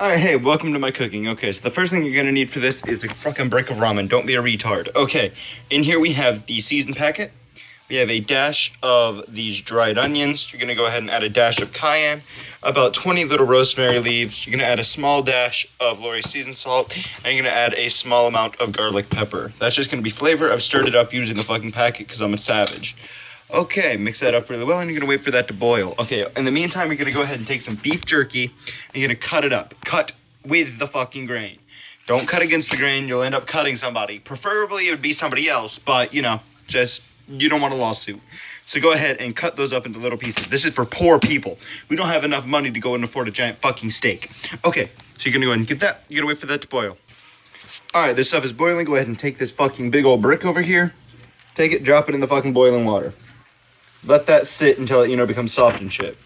Alright, hey, welcome to my cooking. Okay, so the first thing you're gonna need for this is a fucking brick of ramen. Don't be a retard. Okay, in here we have the seasoned packet. We have a dash of these dried onions. You're gonna go ahead and add a dash of cayenne, about 20 little rosemary leaves. You're gonna add a small dash of Lori seasoned salt, and you're gonna add a small amount of garlic pepper. That's just gonna be flavor. I've stirred it up using the fucking packet because I'm a savage. Okay, mix that up really well, and you're gonna wait for that to boil. Okay, in the meantime, you're gonna go ahead and take some beef jerky, and you're gonna cut it up. Cut with the fucking grain. Don't cut against the grain, you'll end up cutting somebody. Preferably it would be somebody else, but you know, you don't want a lawsuit. So go ahead and cut those up into little pieces. This is for poor people. We don't have enough money to go and afford a giant fucking steak. Okay, so you're gonna go ahead and get that. You're gonna wait for that to boil. Alright, this stuff is boiling. Go ahead and take this fucking big old brick over here. Take it, drop it in the fucking boiling water. Let that sit until it, becomes soft and shit.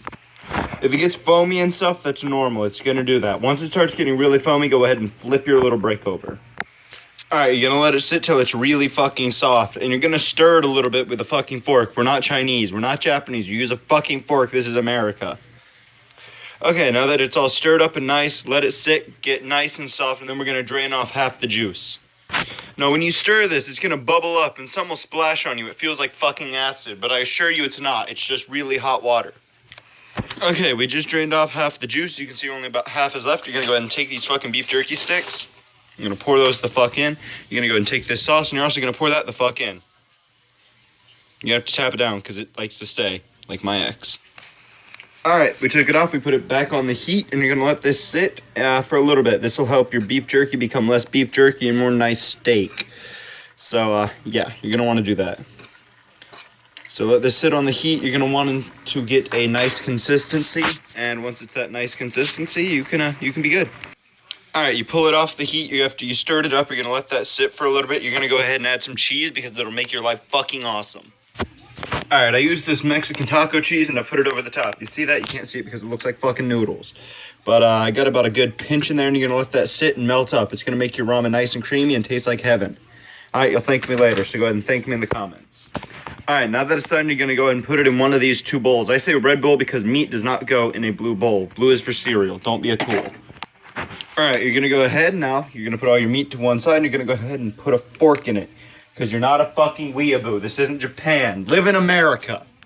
If it gets foamy and stuff, that's normal. It's going to do that. Once it starts getting really foamy, go ahead and flip your little brick over. Alright, you're going to let it sit till it's really fucking soft. And you're going to stir it a little bit with a fucking fork. We're not Chinese. We're not Japanese. You use a fucking fork. This is America. Okay, now that it's all stirred up and nice, let it sit, get nice and soft, and then we're going to drain off half the juice. Now, when you stir this, it's going to bubble up and some will splash on you. It feels like fucking acid, but I assure you it's not. It's just really hot water. Okay, we just drained off half the juice. You can see only about half is left. You're going to go ahead and take these fucking beef jerky sticks. You're going to pour those the fuck in. You're going to go ahead and take this sauce, and you're also going to pour that the fuck in. You have to tap it down because it likes to stay, like my ex. Alright, we took it off, we put it back on the heat, and you're going to let this sit for a little bit. This will help your beef jerky become less beef jerky and more nice steak. So, yeah, you're going to want to do that. So let this sit on the heat. You're going to want to get a nice consistency, and once it's that nice consistency, you can be good. Alright, you pull it off the heat. After you stirred it up, you're going to let that sit for a little bit. You're going to go ahead and add some cheese because it'll make your life fucking awesome. Alright, I used this Mexican taco cheese and I put it over the top. You see that? You can't see it because it looks like fucking noodles. But I got about a good pinch in there, and you're going to let that sit and melt up. It's going to make your ramen nice and creamy and taste like heaven. Alright, you'll thank me later, so go ahead and thank me in the comments. Alright, now that it's done, you're going to go ahead and put it in one of these two bowls. I say a red bowl because meat does not go in a blue bowl. Blue is for cereal. Don't be a tool. Alright, you're going to go ahead now. You're going to put all your meat to one side, and you're going to go ahead and put a fork in it. Because you're not a fucking weeaboo. This isn't Japan. Live in America.